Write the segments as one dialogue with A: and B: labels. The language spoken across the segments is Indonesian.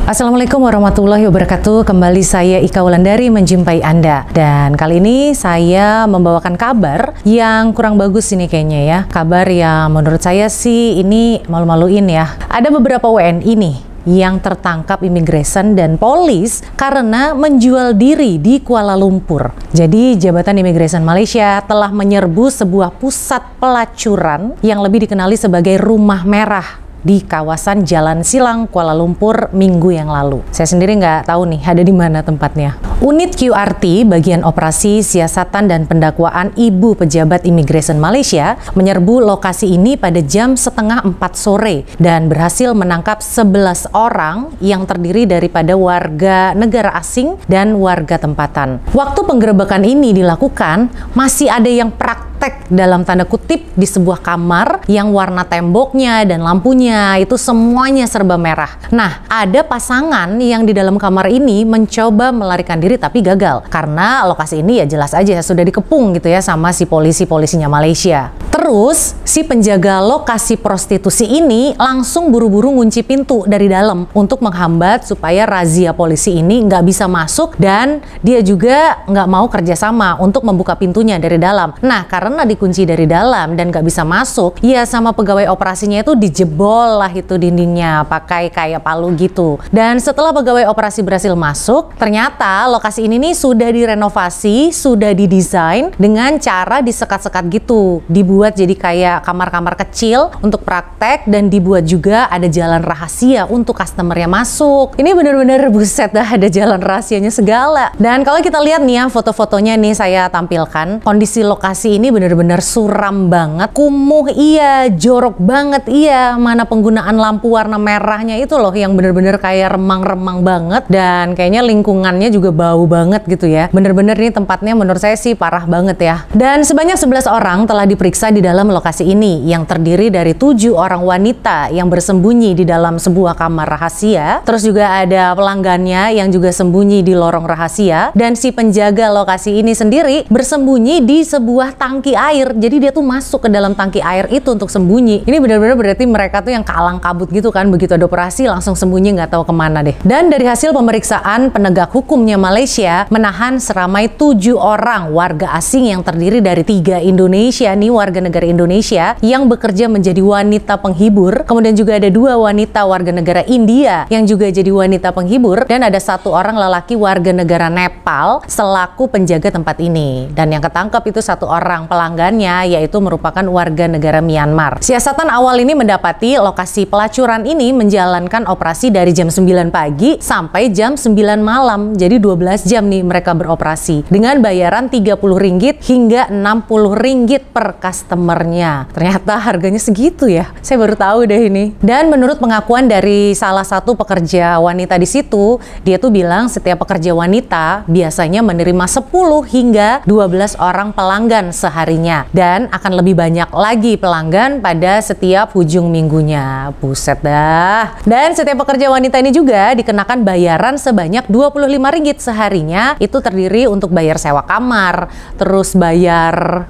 A: Assalamualaikum warahmatullahi wabarakatuh. Kembali saya Ika Wulandari menjumpai Anda. Dan kali ini saya membawakan kabar yang kurang bagus ini kayaknya ya. Kabar yang menurut saya sih ini malu-maluin ya. Ada beberapa WNI nih yang tertangkap imigresen dan polis karena menjual diri di Kuala Lumpur. Jadi Jabatan Imigresen Malaysia telah menyerbu sebuah pusat pelacuran yang lebih dikenali sebagai Rumah Merah di kawasan Jalan Silang, Kuala Lumpur minggu yang lalu. Saya sendiri nggak tahu nih ada di mana tempatnya. Unit QRT bagian operasi siasatan dan pendakwaan Ibu Pejabat Imigresen Malaysia menyerbu lokasi ini pada jam setengah 4 sore dan berhasil menangkap 11 orang yang terdiri daripada warga negara asing dan warga tempatan. Waktu penggerebekan ini dilakukan, masih ada yang praktek dalam tanda kutip di sebuah kamar yang warna temboknya dan lampunya itu semuanya serba merah. Nah, ada pasangan yang di dalam kamar ini mencoba melarikan diri tapi gagal karena lokasi ini ya jelas aja sudah dikepung gitu ya sama si polisinya Malaysia. Terus si penjaga lokasi prostitusi ini langsung buru-buru ngunci pintu dari dalam untuk menghambat supaya razia polisi ini nggak bisa masuk, dan dia juga nggak mau kerjasama untuk membuka pintunya dari dalam. Nah, karena dikunci dari dalam dan nggak bisa masuk, ya sama pegawai operasinya itu dijebol lah itu dindingnya pakai kayak palu gitu. Dan setelah pegawai operasi berhasil masuk, ternyata lokasi ini nih sudah direnovasi, sudah didesain dengan cara disekat-sekat gitu, dibuat jadi kayak kamar-kamar kecil untuk praktek, dan dibuat juga ada jalan rahasia untuk customernya masuk. Ini bener-bener buset dah, ada jalan rahasianya segala. Dan kalau kita lihat nih ya foto-fotonya nih saya tampilkan, kondisi lokasi ini bener-bener suram banget, kumuh iya, jorok banget iya, mana penggunaan lampu warna merahnya itu loh yang bener-bener kayak remang-remang banget, dan kayaknya lingkungannya juga bau banget gitu ya. Bener-bener nih tempatnya menurut saya sih parah banget ya. Dan sebanyak 11 orang telah diperiksa di dalam lokasi ini yang terdiri dari 7 orang wanita yang bersembunyi di dalam sebuah kamar rahasia. Terus juga ada pelanggannya yang juga sembunyi di lorong rahasia, dan si penjaga lokasi ini sendiri bersembunyi di sebuah tangki air. Jadi dia tuh masuk ke dalam tangki air itu untuk sembunyi. Ini benar-benar berarti mereka tuh yang kalang kabut gitu kan, begitu ada operasi langsung sembunyi nggak tahu kemana deh. Dan dari hasil pemeriksaan, penegak hukumnya Malaysia menahan seramai 7 orang warga asing yang terdiri dari 3 Indonesia nih, warga negara Indonesia yang bekerja menjadi wanita penghibur. Kemudian juga ada 2 wanita warga negara India yang juga jadi wanita penghibur, dan ada 1 orang lelaki warga negara Nepal selaku penjaga tempat ini. Dan yang ketangkep itu 1 orang pelanggannya, yaitu merupakan warga negara Myanmar. Siasatan awal ini mendapati lokasi pelacuran ini menjalankan operasi dari jam 9 pagi sampai jam 9 malam. Jadi 12 jam nih mereka beroperasi dengan bayaran RM30 hingga RM60 per customernya. Ternyata harganya segitu ya. Saya baru tahu deh ini. Dan menurut pengakuan dari salah satu pekerja wanita di situ, dia tuh bilang setiap pekerja wanita biasanya menerima 10 hingga 12 orang pelanggan seharinya, dan akan lebih banyak lagi pelanggan pada setiap ujung minggunya. Buset dah. Dan setiap pekerja wanita ini juga dikenakan bayaran sebanyak RM25 seharinya. Itu terdiri untuk bayar sewa kamar, terus bayar,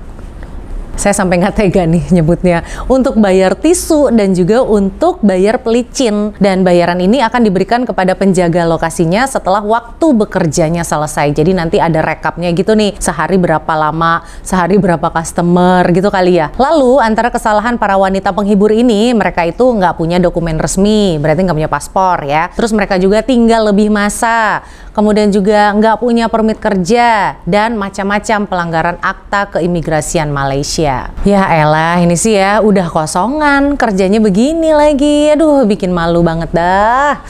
A: saya sampai nggak tega nih nyebutnya, untuk bayar tisu dan juga untuk bayar pelicin. Dan bayaran ini akan diberikan kepada penjaga lokasinya setelah waktu bekerjanya selesai. Jadi nanti ada rekapnya gitu nih, sehari berapa lama, sehari berapa customer gitu kali ya. Lalu antara kesalahan para wanita penghibur ini, mereka itu nggak punya dokumen resmi, berarti nggak punya paspor ya. Terus mereka juga tinggal lebih masa, kemudian juga nggak punya permit kerja, dan macam-macam pelanggaran akta keimigrasian Malaysia. Ya elah, ini sih ya udah kosongan, kerjanya begini lagi. Aduh, bikin malu banget dah.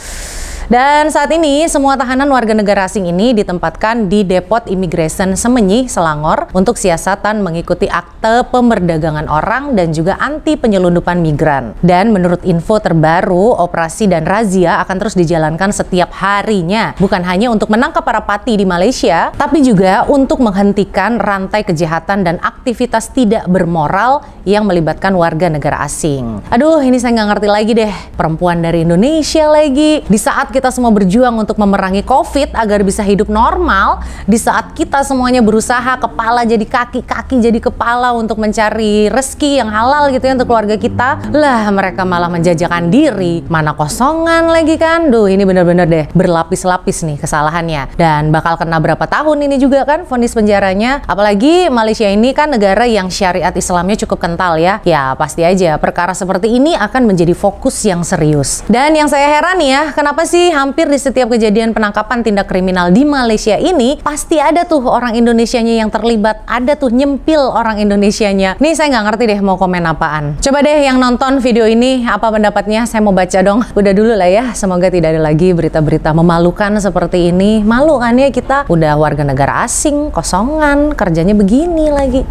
A: Dan saat ini semua tahanan warga negara asing ini ditempatkan di Depot Imigresen Semenyi, Selangor untuk siasatan mengikuti akte pemerdagangan orang dan juga anti penyelundupan migran. Dan menurut info terbaru, operasi dan razia akan terus dijalankan setiap harinya. Bukan hanya untuk menangkap para pati di Malaysia, tapi juga untuk menghentikan rantai kejahatan dan aktivitas tidak bermoral yang melibatkan warga negara asing. Aduh, ini saya nggak ngerti lagi deh. Perempuan dari Indonesia lagi. Di saat kita kita semua berjuang untuk memerangi COVID agar bisa hidup normal, di saat kita semuanya berusaha kepala jadi kaki, kaki jadi kepala untuk mencari rezeki yang halal gitu ya untuk keluarga kita, lah mereka malah menjajakan diri, mana kosongan lagi kan. Duh, ini bener-bener deh berlapis-lapis nih kesalahannya, dan bakal kena berapa tahun ini juga kan vonis penjaranya. Apalagi Malaysia ini kan negara yang syariat Islamnya cukup kental ya. Ya pasti aja perkara seperti ini akan menjadi fokus yang serius. Dan yang saya heran ya, kenapa sih hampir di setiap kejadian penangkapan tindak kriminal di Malaysia ini pasti ada tuh orang Indonesianya yang terlibat, ada tuh nyempil orang Indonesianya. Nih saya nggak ngerti deh mau komen apaan. Coba deh yang nonton video ini apa pendapatnya, saya mau baca dong. Udah dulu lah ya, semoga tidak ada lagi berita-berita memalukan seperti ini. Malu kan ya kita udah warga negara asing, kosongan, kerjanya begini lagi.